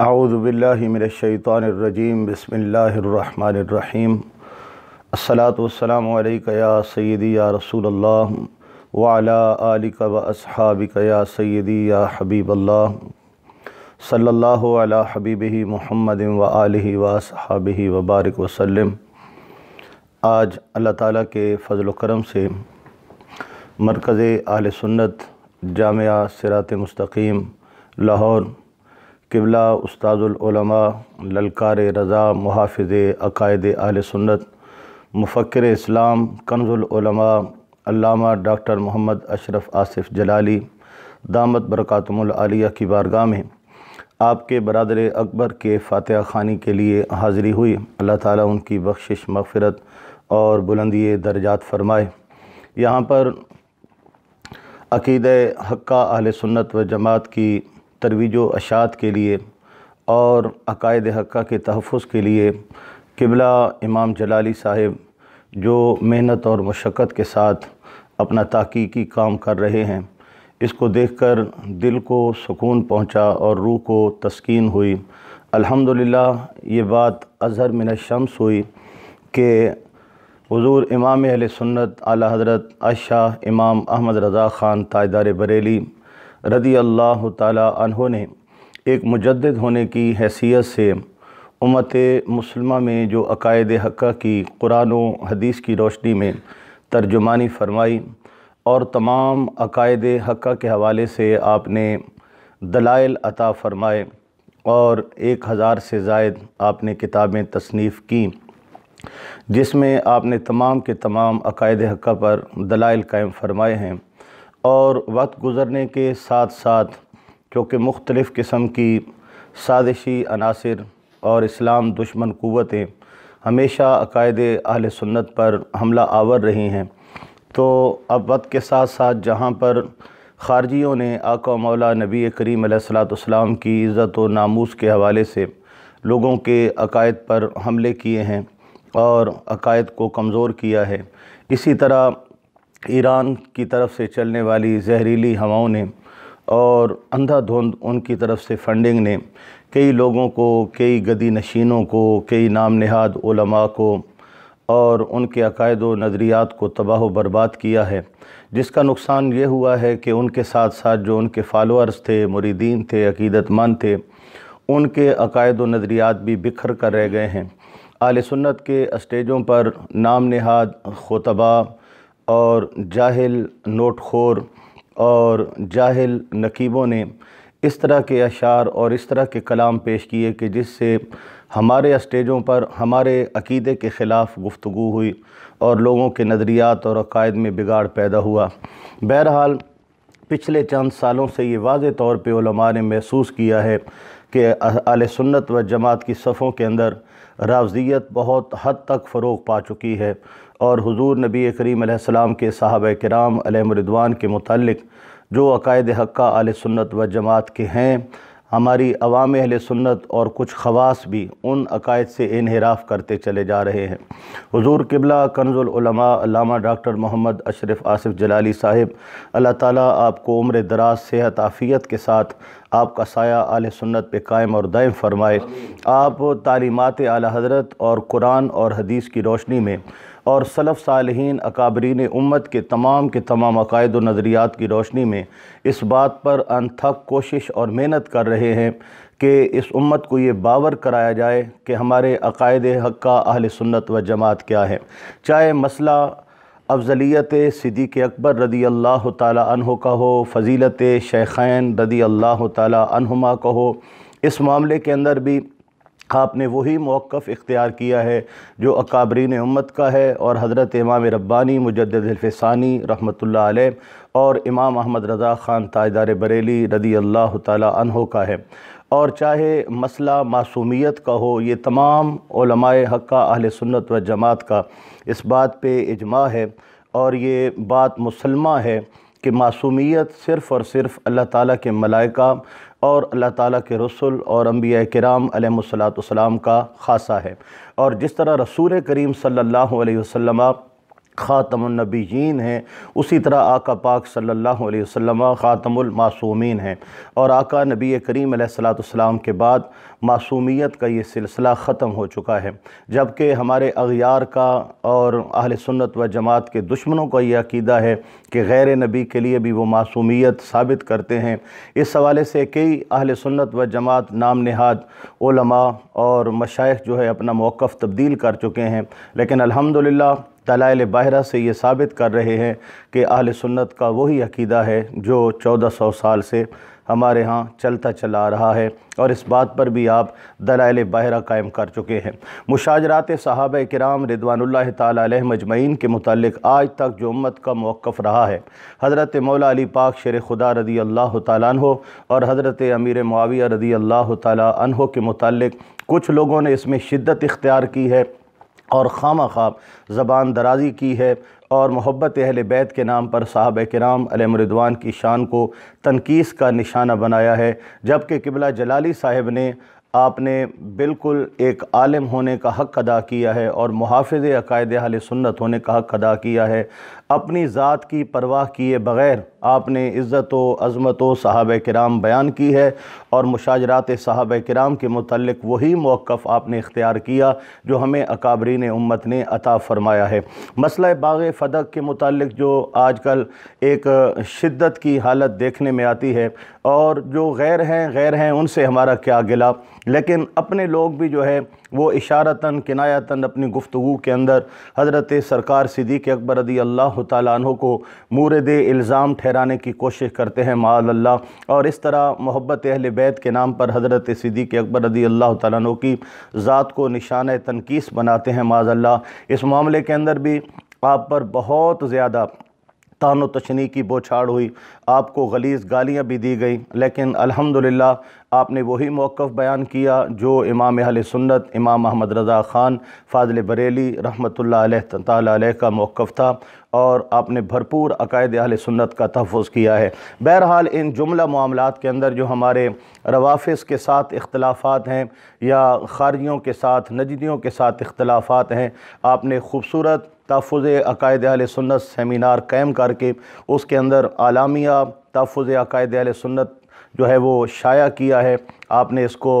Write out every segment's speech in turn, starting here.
اعوذ باللہ من الشیطان الرجیم بسم اللہ الرحمن الرحیم الصلاۃ والسلام علیک یا سیدی یا رسول اللہ وعلی آلک و اصحابک یا سیدی یا حبیب اللہ صلی اللہ علی حبیبہ محمد و آلہ و اصحابہ وبارک وسلم۔ آج اللہ تعالیٰ کے فضل و کرم سے مرکز اہل سنت جامعہ صراط مستقیم لاہور قبلہ استاذ العلماء للکار رضا محافظ عقائد اہل سنت مفکر اسلام کنز العلماء علامہ ڈاکٹر محمد اشرف آصف جلالی دامت برکاتہم العالیہ کی بارگاہ میں آپ کے برادر اکبر کے فاتحہ خوانی کے لیے حاضری ہوئی۔ اللہ تعالیٰ ان کی بخشش مغفرت اور بلندی درجات فرمائے۔ یہاں پر عقیدہ حقہ اہل سنت و جماعت کی ترویج و اشاعت کے لیے اور عقائد حقہ کے تحفظ کے لیے قبلہ امام جلالی صاحب جو محنت اور مشقت کے ساتھ اپنا تحقیقی کام کر رہے ہیں، اس کو دیکھ کر دل کو سکون پہنچا اور روح کو تسکین ہوئی۔ الحمدللہ یہ بات اظہر من الشمس ہوئی کہ حضور امام اہل سنت اعلیٰ حضرت الشاہ امام احمد رضا خان تاجدار بریلی رضی اللہ تعالیٰ عنہ نے ایک مجدد ہونے کی حیثیت سے امت مسلمہ میں جو عقائد حقہ کی قرآن و حدیث کی روشنی میں ترجمانی فرمائی اور تمام عقائد حقہ کے حوالے سے آپ نے دلائل عطا فرمائے اور 1000 سے زائد آپ نے کتابیں تصنیف کیں، جس میں آپ نے تمام کے تمام عقائد حقہ پر دلائل قائم فرمائے ہیں۔ اور وقت گزرنے کے ساتھ ساتھ چونکہ مختلف قسم کی سازشی عناصر اور اسلام دشمن قوتیں ہمیشہ عقائد اہل سنت پر حملہ آور رہی ہیں، تو اب وقت کے ساتھ ساتھ جہاں پر خارجیوں نے آقا و مولا نبی کریم علیہ الصلوۃ والسلام کی عزت و ناموس کے حوالے سے لوگوں کے عقائد پر حملے کیے ہیں اور عقائد کو کمزور کیا ہے، اسی طرح ایران کی طرف سے چلنے والی زہریلی ہواؤں نے اور اندھا دھند ان کی طرف سے فنڈنگ نے کئی لوگوں کو، کئی گدی نشینوں کو، کئی نام نہاد علماء کو اور ان کے عقائد و نظریات کو تباہ و برباد کیا ہے، جس کا نقصان یہ ہوا ہے کہ ان کے ساتھ ساتھ جو ان کے فالورز تھے، مریدین تھے، عقیدت مند تھے، ان کے عقائد و نظریات بھی بکھر کر رہ گئے ہیں۔ اہل سنت کے اسٹیجوں پر نام نہاد خطباء اور جاہل نوٹ خور اور جاہل نقیبوں نے اس طرح کے اشعار اور اس طرح کے کلام پیش کیے کہ جس سے ہمارے اسٹیجوں پر ہمارے عقیدے کے خلاف گفتگو ہوئی اور لوگوں کے نظریات اور عقائد میں بگاڑ پیدا ہوا۔ بہرحال پچھلے چند سالوں سے یہ واضح طور پہ علماء نے محسوس کیا ہے کہ اہل سنت و جماعت کی صفوں کے اندر رافضیت بہت حد تک فروغ پا چکی ہے، اور حضور نبی کریم علیہ السلام کے صحابہ کرام علیہم رضوان کے متعلق جو عقائد حقہ اہل سنت و جماعت کے ہیں، ہماری عوام اہل سنت اور کچھ خواص بھی ان عقائد سے انحراف کرتے چلے جا رہے ہیں۔ حضور قبلہ کنز العلماء علامہ ڈاکٹر محمد اشرف آصف جلالی صاحب، اللہ تعالیٰ آپ کو عمر دراز صحت عافیت کے ساتھ آپ کا سایہ اہل سنت پہ قائم اور دائم فرمائے۔ آپ تعلیمات اعلیٰ حضرت اور قرآن اور حدیث کی روشنی میں اور سلف صالحین اکابرین امت کے تمام عقائد و نظریات کی روشنی میں اس بات پر انتھک کوشش اور محنت کر رہے ہیں کہ اس امت کو یہ باور کرایا جائے کہ ہمارے عقائد حقہ اہل سنت و جماعت کیا ہے، چاہے مسئلہ افضلیت صدیق اکبر رضی اللہ تعالیٰ عنہ کا ہو، فضیلت شیخین رضی اللہ تعالیٰ عنہما کا ہو، اس معاملے کے اندر بھی آپ نے وہی موقف اختیار کیا ہے جو اکابرین امت کا ہے اور حضرت امام ربانی مجدد حلف ثانی رحمۃ اللہ علیہ اور امام احمد رضا خان تاجدار بریلی رضی اللہ تعالیٰ عنہ کا ہے۔ اور چاہے مسئلہ معصومیت کا ہو، یہ تمام علماء حقہ اہل سنت و جماعت کا اس بات پہ اجماع ہے اور یہ بات مسلمہ ہے کہ معصومیت صرف اور صرف اللہ تعالیٰ کے ملائکہ اور اللہ تعالیٰ کے رسل اور انبیاء کرام علیہم الصلوۃ والسلام کا خاصہ ہے، اور جس طرح رسول کریم صلی اللہ علیہ وسلم خاتم النبیین ہیں، اسی طرح آقا پاک صلی اللہ علیہ وسلم خاتم المعصومین ہیں، اور آقا نبی کریم علیہ الصلوۃ والسلام کے بعد معصومیت کا یہ سلسلہ ختم ہو چکا ہے، جبکہ ہمارے اغیار کا اور اہل سنت و جماعت کے دشمنوں کا یہ عقیدہ ہے کہ غیر نبی کے لیے بھی وہ معصومیت ثابت کرتے ہیں۔ اس حوالے سے کئی اہل سنت و جماعت نام نہاد علماء اور مشائخ جو ہے اپنا موقف تبدیل کر چکے ہیں، لیکن الحمدللہ دلائل باہرہ سے یہ ثابت کر رہے ہیں کہ اہل سنت کا وہی عقیدہ ہے جو 1400 سال سے ہمارے ہاں چلتا چلا آ رہا ہے، اور اس بات پر بھی آپ دلائل باہرہ قائم کر چکے ہیں۔ مشاجرات صحابہ کرام رضوان اللہ تعالیٰ علیہ مجمعین کے متعلق آج تک جو امت کا موقف رہا ہے، حضرت مولا علی پاک شیر خدا رضی اللہ تعالیٰ عنہ اور حضرت امیر معاویہ رضی اللہ تعالیٰ عنہ کے متعلق کچھ لوگوں نے اس میں شدت اختیار کی ہے اور خواہ مخواہ زبان درازی کی ہے، اور محبت اہل بیت کے نام پر صحابہ کرام علیہم رضوان کی شان کو تنقیص کا نشانہ بنایا ہے، جبکہ قبلہ جلالی صاحب نے آپ نے بالکل ایک عالم ہونے کا حق ادا کیا ہے اور محافظ عقائد اہل سنت ہونے کا حق ادا کیا ہے۔ اپنی ذات کی پرواہ کیے بغیر آپ نے عزت و عظمت و صحابہ کرام بیان کی ہے، اور مشاجرات صحابہ کرام کے متعلق وہی موقف آپ نے اختیار کیا جو ہمیں اکابرین امت نے عطا فرمایا ہے۔ مسئلہ باغ فدق کے متعلق جو آج کل ایک شدت کی حالت دیکھنے میں آتی ہے، اور جو غیر ہیں ان سے ہمارا کیا گلہ، لیکن اپنے لوگ بھی جو ہے وہ اشارتاً کنایتاً اپنی گفتگو کے اندر حضرت سرکار صدیق اکبر رضی اللہ تعالیٰ عنہ کو مورد الزام ٹھہرانے کی کوشش کرتے ہیں معاذ اللہ، اور اس طرح محبت اہل بیت کے نام پر حضرت صدیق اکبر رضی اللہ تعالیٰ عنہ کی ذات کو نشانہ تنقیص بناتے ہیں معاذ اللہ۔ اس معاملے کے اندر بھی آپ پر بہت زیادہ طعن و تشنیع کی بوچھاڑ ہوئی، آپ کو غلیظ گالیاں بھی دی گئیں، لیکن الحمدللہ آپ نے وہی موقف بیان کیا جو امام اہل سنت امام محمد رضا خان فاضل بریلی رحمۃ اللہ علیہ تعالیٰ علیہ کا موقف تھا، اور آپ نے بھرپور عقائد اہل سنت کا تحفظ کیا ہے۔ بہرحال ان جملہ معاملات کے اندر جو ہمارے روافظ کے ساتھ اختلافات ہیں یا خارجیوں کے ساتھ نجدیوں کے ساتھ اختلافات ہیں، آپ نے خوبصورت تحفظ عقائد اہل سنت سیمینار قائم کر کے اس کے اندر اعلامیہ تحفظ عقائد اہل سنت جو ہے وہ شائع کیا ہے۔ آپ نے اس کو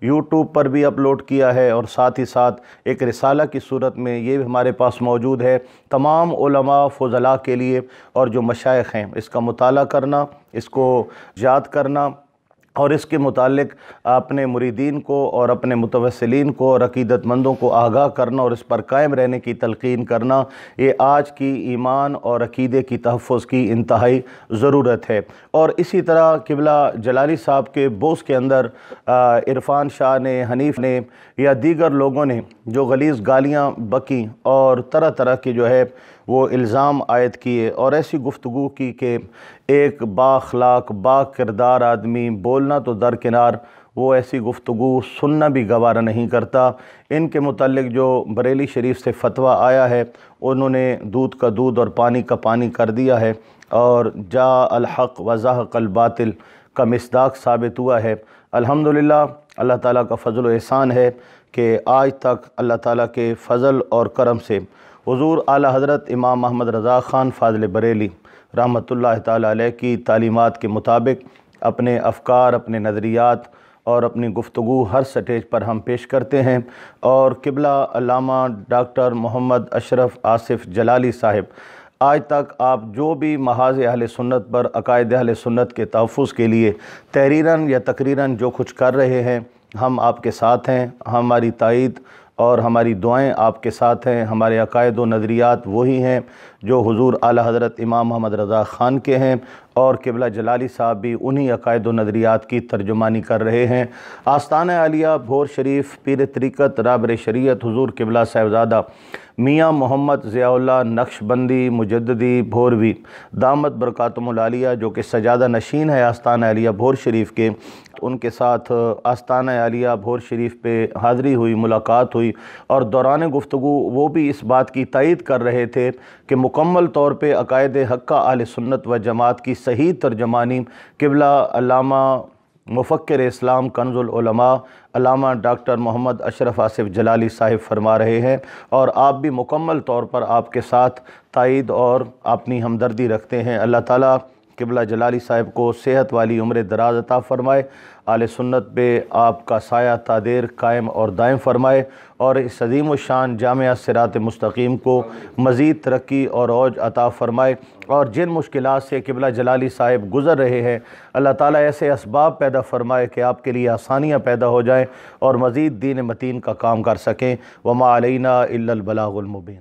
یوٹیوب پر بھی اپلوڈ کیا ہے، اور ساتھ ہی ساتھ ایک رسالہ کی صورت میں یہ بھی ہمارے پاس موجود ہے تمام علماء فضلاء کے لیے، اور جو مشائخ ہیں اس کا مطالعہ کرنا، اس کو یاد کرنا، اور اس کے متعلق اپنے مریدین کو اور اپنے متوسلین کو اور عقیدت مندوں کو آگاہ کرنا اور اس پر قائم رہنے کی تلقین کرنا، یہ آج کی ایمان اور عقیدے کی تحفظ کی انتہائی ضرورت ہے۔ اور اسی طرح قبلہ جلالی صاحب کے بوس کے اندر عرفان شاہ نے، حنیف نے یا دیگر لوگوں نے جو غلیظ گالیاں بکیں اور طرح طرح کی جو ہے وہ الزام عائد کیے، اور ایسی گفتگو کی کہ ایک با اخلاق با کردار آدمی بولنا تو درکنار، وہ ایسی گفتگو سننا بھی گوارا نہیں کرتا۔ ان کے متعلق جو بریلی شریف سے فتویٰ آیا ہے، انہوں نے دودھ کا دودھ اور پانی کا پانی کر دیا ہے، اور جاء الحق وزہق الباطل کا مصداق ثابت ہوا ہے۔ الحمدللہ اللہ تعالیٰ کا فضل و احسان ہے کہ آج تک اللہ تعالیٰ کے فضل اور کرم سے حضور اعلیٰ حضرت امام محمد رضا خان فاضل بریلی رحمۃ اللہ تعالیٰ علیہ کی تعلیمات کے مطابق اپنے افکار، اپنے نظریات اور اپنی گفتگو ہر سٹیج پر ہم پیش کرتے ہیں، اور قبلہ علامہ ڈاکٹر محمد اشرف آصف جلالی صاحب آج تک آپ جو بھی محاذ اہل سنت پر عقائد اہل سنت کے تحفظ کے لیے تحریراً یا تقریراً جو کچھ کر رہے ہیں، ہم آپ کے ساتھ ہیں، ہماری تائید اور ہماری دعائیں آپ کے ساتھ ہیں۔ ہمارے عقائد و نظریات وہی ہیں جو حضور اعلیٰ حضرت امام محمد رضا خان کے ہیں، اور قبلہ جلالی صاحب بھی انہی عقائد و نظریات کی ترجمانی کر رہے ہیں۔ آستانہ عالیہ بھور شریف پیر طریقت رابر شریعت حضور قبلہ صاحبزادہ میاں محمد ضیاء اللہ نقشبندی مجددی بھوروی دامت برکاتہم العالیہ، جو کہ سجادہ نشین ہے آستانہ عالیہ بھور شریف کے، ان کے ساتھ آستانہ عالیہ بھور شریف پہ حاضری ہوئی، ملاقات ہوئی، اور دوران گفتگو وہ بھی اس بات کی تائید کر رہے تھے کہ مکمل طور پہ عقائد حقہ اہل سنت و جماعت کی صحیح ترجمانی قبلہ علامہ مفکر اسلام کنز العلماء علامہ ڈاکٹر محمد اشرف آصف جلالی صاحب فرما رہے ہیں، اور آپ بھی مکمل طور پر آپ کے ساتھ تائید اور اپنی ہمدردی رکھتے ہیں۔ اللہ تعالیٰ قبلہ جلالی صاحب کو صحت والی عمر دراز عطا فرمائے، اہل سنت پہ آپ کا سایہ تا دیر قائم اور دائم فرمائے، اور اس عظیم الشان جامعہ صراط مستقیم کو مزید ترقی اور عروج عطا فرمائے، اور جن مشکلات سے قبلہ جلالی صاحب گزر رہے ہیں اللہ تعالیٰ ایسے اسباب پیدا فرمائے کہ آپ کے لیے آسانیاں پیدا ہو جائیں اور مزید دین متین کا کام کر سکیں۔ وما علینا الا البلاغ المبین۔